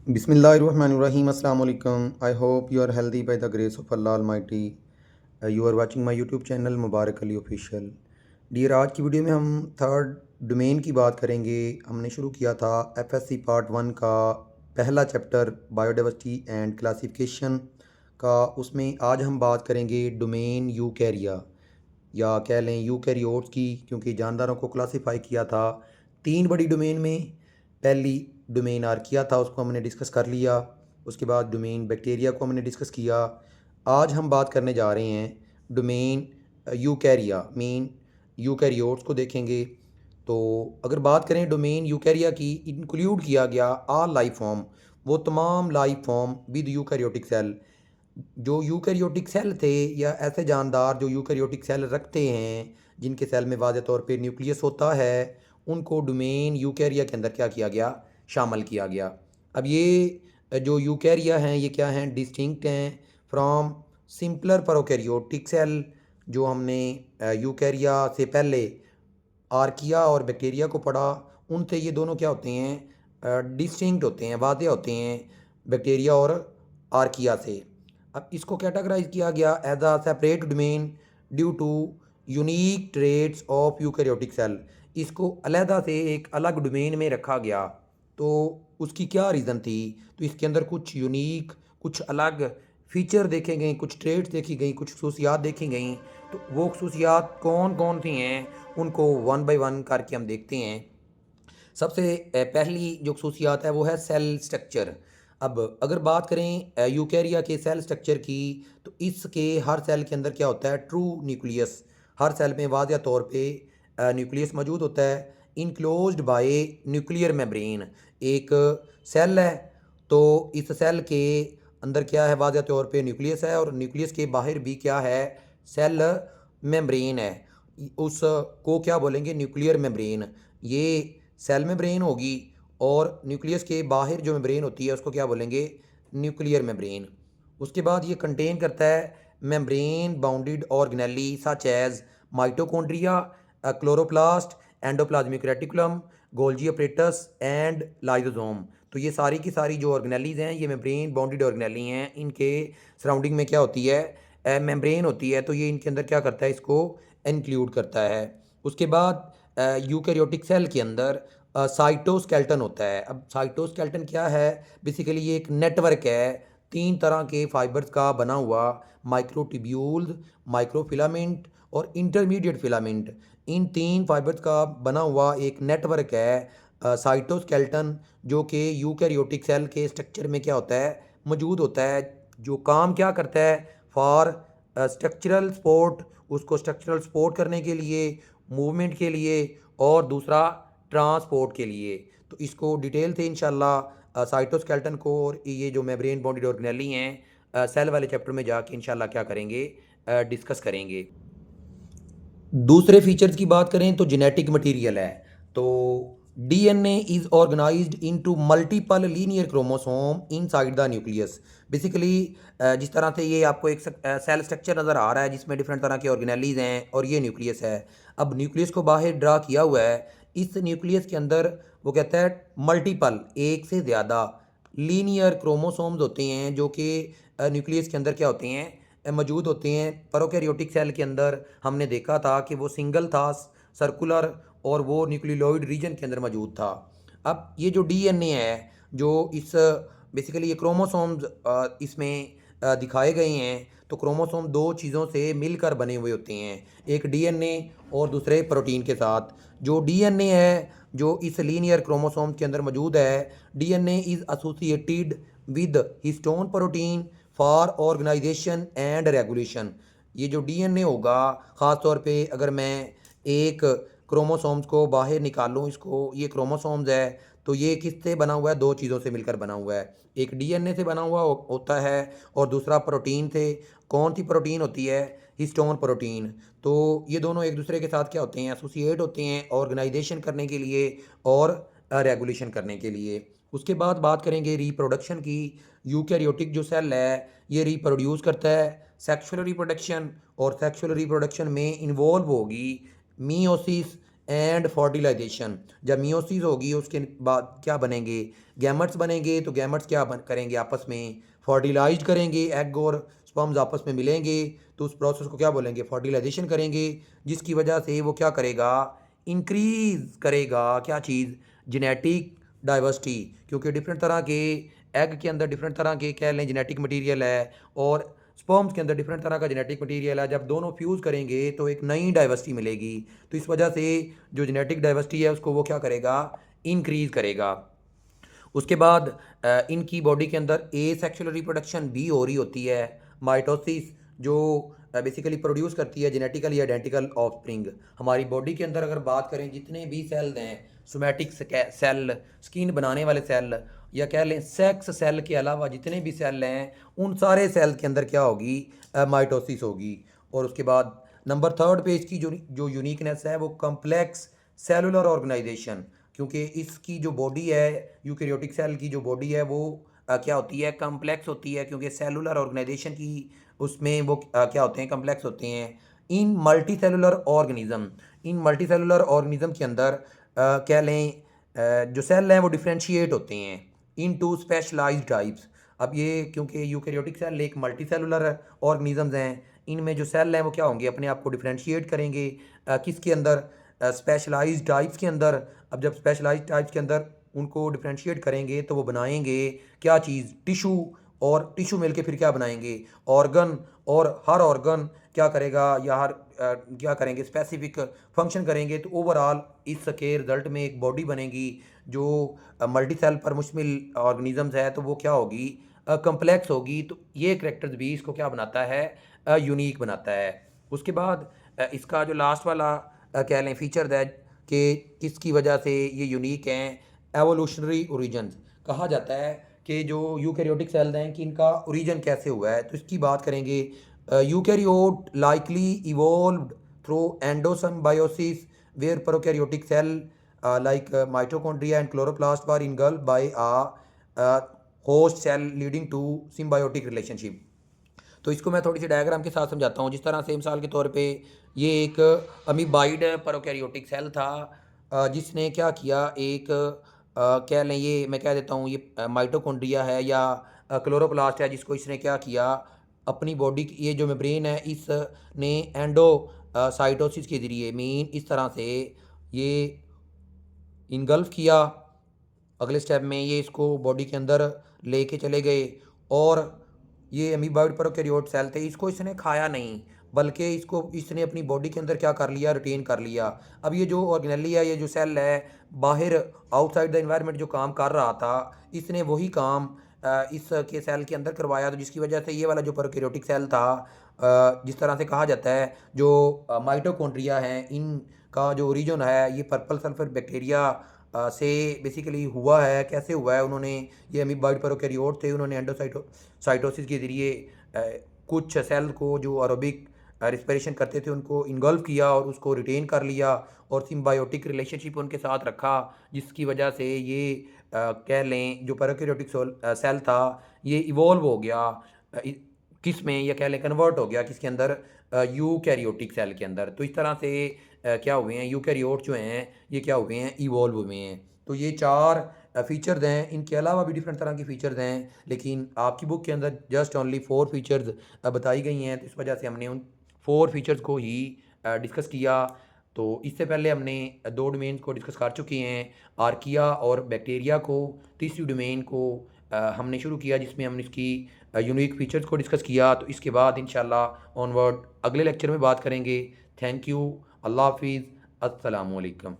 Bismillahirrahmanirrahim. Assalamu alaikum. I hope you are healthy by the grace of Allah Almighty. You are watching my YouTube channel Mubarak Ali official. Dear, आज की video में हम third domain की बात करेंगे। हमने शुरू किया था एफएससी पार्ट 1 का पहला चैप्टर बायोडाइवर्सिटी एंड क्लासिफिकेशन का। उसमें आज हम बात करेंगे डोमेन यूकैरिया या कह लें यूकैरियोट्स की, क्योंकि जानदारों को क्लासिफाई किया था तीन बड़ी डोमेन में। पहली डोमेन आर्किया था, उसको हमने डिस्कस कर लिया। उसके बाद डोमेन बैक्टीरिया को हमने डिस्कस किया। आज हम बात करने जा रहे हैं डोमेन यूकैरिया, मीन यूकैरियोट्स को देखेंगे। तो अगर बात करें डोमेन यूकैरिया की, इंक्लूड किया गया ऑल लाइफ फॉर्म, वो तमाम life form with eukaryotic cell. जो यूकैरियोटिक सेल थे या ऐसे जानदार जो यूकैरियोटिक सेल रखते हैं, जिनके सेल में वाज़ेह तौर पे न्यूक्लियस होता है, उनको डोमेन यूकैरिया के अंदर क्या किया गया, शामिल किया गया। अब ये जो यूकैरिया हैं ये क्या हैं, डिस्टिंक्ट हैं फ्रॉम सिंपलर प्रोकैरियोटिक सेल। जो हमने यूकैरिया से पहले आर्किया और बैक्टीरिया को पढ़ा, उनसे ये दोनों क्या होते हैं, डिस्टिंक्ट होते हैं, वाज़ेह होते हैं बैक्टीरिया और आर्किया से। अब इसको कैटेगराइज किया गया as a separate domain due to unique traits of eukaryotic cell. इसको अलहदा से एक अलग डोमेन में रखा गया। तो उसकी क्या रीज़न थी? तो इसके अंदर कुछ यूनिक, कुछ अलग फीचर देखे गए, कुछ ट्रेट्स देखी गई, कुछ खसूसियात देखी गई। तो वो खसूसियात कौन कौन सी हैं, उनको वन बाय वन करके हम देखते हैं। सबसे पहली जो खसूसियात है वो है सेल स्ट्रक्चर। अब अगर बात करें यूकैरिया के सेल स्ट्रक्चर की, तो इसके हर सेल के अंदर क्या होता है, ट्रू न्यूक्लियस। हर सेल में वाज़ेह तौर पे न्यूक्लियस मौजूद होता है, इनक्लोज्ड बाय न्यूक्लियर मेम्ब्रेन। एक सेल है, तो इस सेल के अंदर क्या है, वाज़ेह तौर पे न्यूक्लियस है, और न्यूक्लियस के बाहर भी क्या है, सेल मेम्ब्रेन है। उसको क्या बोलेंगे, न्यूक्लियर मेम्ब्रेन। ये सेल मेम्ब्रेन होगी, और न्यूक्लियस के बाहर जो मेम्ब्रेन होती है उसको क्या बोलेंगे, न्यूक्लियर मेम्ब्रेन। उसके बाद ये कंटेन करता है membrane bounded organelle such as mitochondria, chloroplast, endoplasmic reticulum, Golgi apparatus and lysosome. तो ये सारी की सारी जो ऑर्गेनेलीज हैं, ये मेम्ब्रेन बाउंडेड ऑर्गेनेली हैं। इनके सराउंडिंग में क्या होती है, मेम्ब्रेन होती है। तो ये इनके अंदर क्या करता है, इसको इंक्लूड करता है। उसके बाद यूकैरियोटिक सेल के अंदर साइटोस्केल्टन होता है। अब साइटोस्केल्टन क्या है, बेसिकली ये एक नेटवर्क है तीन तरह के फाइबर्स का बना हुआ, माइक्रोट्यूब्यूल्स, माइक्रोफिलामेंट और इंटरमीडिएट फिलामेंट। इन तीन फाइबर्स का बना हुआ एक नेटवर्क है साइटोस्केल्टन, जो कि यूकैरियोटिक सेल के स्ट्रक्चर में क्या होता है, मौजूद होता है। जो काम क्या करता है, फॉर स्ट्रक्चरल सपोर्ट, उसको स्ट्रक्चरल सपोर्ट करने के लिए, मूवमेंट के लिए, और दूसरा ट्रांसपोर्ट के लिए। तो इसको डिटेल से इंशाल्लाह साइटोस्केल्टन को और ये जो मेम्ब्रेन बाउंडेड ऑर्गेनेली हैं सेल वाले चैप्टर में जाके इंशाल्लाह क्या करेंगे, डिस्कस करेंगे। दूसरे फीचर्स की बात करें तो जेनेटिक मटेरियल है। तो DNA is organised into multiple linear chromosome inside the nucleus. Basically जिस तरह से ये आपको एक सेल स्ट्रक्चर नज़र आ रहा है जिसमें डिफरेंट तरह के ऑर्गेनेलीज हैं और ये न्यूक्लियस है। अब न्यूक्लियस को बाहर ड्रा किया हुआ है। इस न्यूक्लियस के अंदर वो कहता है मल्टीपल, एक से ज़्यादा लीनियर क्रोमोसोम्स होते हैं, जो कि न्यूक्लियस के अंदर क्या होते हैं, मौजूद होते हैं। प्रोकैरियोटिक सेल के अंदर हमने देखा था कि वो सिंगल था, सर्कुलर, और वो न्यूक्लियोइड रीजन के अंदर मौजूद था। अब ये जो डीएनए है, जो इस बेसिकली ये क्रोमोसोम्स इसमें दिखाए गए हैं। तो क्रोमोसोम दो चीज़ों से मिलकर बने हुए होते हैं, एक डीएनए और दूसरे प्रोटीन के साथ। जो डीएनए है जो इस लीनियर क्रोमोसोम के अंदर मौजूद है, DNA is associated with histone protein for organisation and regulation. ये जो डीएनए होगा, ख़ास तौर पे अगर मैं एक क्रोमोसोम्स को बाहर निकालूं, इसको, ये क्रोमोसोम्स है, तो ये किससे बना हुआ है, दो चीज़ों से मिलकर बना हुआ है। एक डीएनए से बना हुआ होता है, और दूसरा प्रोटीन से। कौन सी प्रोटीन होती है, हिस्टोन प्रोटीन। तो ये दोनों एक दूसरे के साथ क्या होते हैं, एसोसिएट होते हैं ऑर्गेनाइजेशन करने के लिए और रेगुलेशन करने के लिए। उसके बाद बात करेंगे रिप्रोडक्शन की। यूकैरियोटिक जो सेल है ये रिप्रोड्यूस करता है, सेक्सुअल रिप्रोडक्शन, और सेक्सुअल रिप्रोडक्शन में इन्वॉल्व होगी मीओसिस एंड फर्टिलाइजेशन। जब मियोसिस होगी उसके बाद क्या बनेंगे, गैमेट्स बनेंगे। तो गैमेट्स क्या करेंगे, आपस में फर्टिलाइज करेंगे, एग और स्पर्म्स आपस में मिलेंगे, तो उस प्रोसेस को क्या बोलेंगे, फर्टिलाइजेशन करेंगे, जिसकी वजह से वो क्या करेगा, इंक्रीज करेगा क्या चीज़, जेनेटिक डाइवर्सिटी। क्योंकि डिफरेंट तरह के एग के अंदर डिफरेंट तरह के कह लें जेनेटिक मटेरियल है, और स्पर्म्स के अंदर डिफरेंट तरह का जेनेटिक मटेरियल है। जब दोनों फ्यूज़ करेंगे तो एक नई डाइवर्सिटी मिलेगी। तो इस वजह से जो जेनेटिक डाइवर्सिटी है उसको वो क्या करेगा, इंक्रीज करेगा। उसके बाद इनकी बॉडी के अंदर ए सेक्सुअल रिप्रोडक्शन भी हो रही होती है, माइटोसिस, जो बेसिकली प्रोड्यूस करती है जेनेटिकली आइडेंटिकल ऑफस्प्रिंग। हमारी बॉडी के अंदर अगर बात करें जितने भी सेल्स हैं, सोमैटिक सेल, स्किन बनाने वाले सेल, या कह लें सेक्स सेल के अलावा जितने भी सेल हैं, उन सारे सेल के अंदर क्या होगी, माइटोसिस होगी। और उसके बाद नंबर थर्ड पे इसकी जो जो यूनिकनेस है वो कम्प्लेक्स सेलुलर ऑर्गेनाइजेशन। क्योंकि इसकी जो बॉडी है, यूकैरियोटिक सेल की जो बॉडी है वो क्या होती है, कम्प्लेक्स होती है। क्योंकि सेलुलर ऑर्गेनाइजेशन की उसमें वो क्या होते हैं, कम्प्लेक्स होते हैं। इन मल्टी सेलुलर ऑर्गेनिज्म, इन मल्टी सेलुलर ऑर्गेनिज्म के अंदर कह लें जो सेल हैं वो डिफ्रेंशिएट होते हैं इन टू स्पेशलाइज्ड टाइप्स। अब ये क्योंकि यूकैरियोटिक सेल एक मल्टी सेलुलर ऑर्गेनिजम्स हैं, इनमें जो सेल हैं वो क्या होंगे, अपने आप को डिफ्रेंशिएट करेंगे किसके अंदर, स्पेशलाइज्ड टाइप्स के अंदर। अब जब स्पेशलाइज्ड टाइप्स के अंदर उनको डिफ्रेंशिएट करेंगे तो वो बनाएंगे क्या चीज़, टिशू। और टिशू मिलके फिर क्या बनाएंगे, ऑर्गन। और हर ऑर्गन क्या करेगा, या हर क्या करेंगे, स्पेसिफिक फंक्शन करेंगे। तो ओवरऑल इसके रिजल्ट में एक बॉडी बनेगी जो मल्टी सेल पर मुश्तमिल ऑर्गेनिजम्स है, तो वो क्या होगी, कम्प्लेक्स होगी। तो ये करेक्टर्स भी इसको क्या बनाता है, यूनिक बनाता है। उसके बाद इसका जो लास्ट वाला कह लें फीचर है कि किसकी वजह से ये यूनिक हैं, एवोल्यूशनरी ओरिजिन्स। कहा जाता है कि जो यूकैरियोटिक सेल्स हैं कि इनका ओरिजिन कैसे हुआ है, तो इसकी बात करेंगे। Eukaryote likely evolved through endosymbiosis where prokaryotic cell like mitochondria and chloroplast were engulfed by a host cell leading to symbiotic relationship। तो इसको मैं थोड़ी सी डायग्राम के साथ समझाता हूँ। जिस तरह से मिसाल के तौर पे ये एक अमीबाइड प्रोकैरियोटिक सेल था, जिसने क्या किया, एक कह लें, ये मैं कह देता हूँ ये माइटोकॉन्ड्रिया है या क्लोरोप्लास्ट है, जिसको इसने क्या किया, अपनी बॉडी की ये जो मेम्ब्रेन है इसने एंडो साइटोसिस के ज़रिए मीन इस तरह से ये इनगल्फ किया। अगले स्टेप में ये इसको बॉडी के अंदर लेके चले गए, और ये अमीबाइड प्रोकैरियोट सेल थे, इसको इसने खाया नहीं, बल्कि इसको इसने अपनी बॉडी के अंदर क्या कर लिया, रिटेन कर लिया। अब ये जो ऑर्गेनेली है, ये जो सेल है, बाहर आउटसाइड द एनवायरनमेंट जो काम कर रहा था, इसने वही काम इसके सेल के अंदर करवाया। तो जिसकी वजह से ये वाला जो प्रोकैरियोटिक सेल था, जिस तरह से कहा जाता है जो माइटोकॉन्ड्रिया हैं, इनका जो ओरिजिन है ये पर्पल सल्फर बैक्टीरिया से बेसिकली हुआ है। कैसे हुआ है, उन्होंने, ये अमीबाइड प्रोकैरियोट थे, उन्होंने साइटोसिस के ज़रिए कुछ सेल को जो एरोबिक रिस्पिरेशन करते थे उनको इन्गल्फ किया और उसको रिटेन कर लिया, और सिम्बायोटिक रिलेशनशिप उनके साथ रखा, जिसकी वजह से ये कह लें जो प्रोकैरियोटिक सेल था ये इवॉल्व हो गया किस में, या कह लें कन्वर्ट हो गया किसके अंदर, यूकैरियोटिक सेल के अंदर। तो इस तरह से क्या हुए हैं, यूकैरियोट जो हैं ये क्या हुए हैं, इवॉल्व हुए हैं। तो ये चार फीचर्स हैं। इनके अलावा भी डिफरेंट तरह के फीचर्स हैं, लेकिन आपकी बुक के अंदर जस्ट ओनली 4 फीचर्स बताई गई हैं। तो इस वजह से हमने उन 4 फीचर्स को ही डिस्कस किया। तो इससे पहले हमने 2 डोमेन को डिस्कस कर चुके हैं, आर्किया और बैक्टीरिया को। तीसरी डोमेन को हमने शुरू किया जिसमें हमने इसकी यूनिक फीचर्स को डिस्कस किया। तो इसके बाद इंशाल्लाह ऑनवर्ड अगले लेक्चर में बात करेंगे। थैंक यू, अल्लाह हाफिज़, अस्सलामु अलैकुम।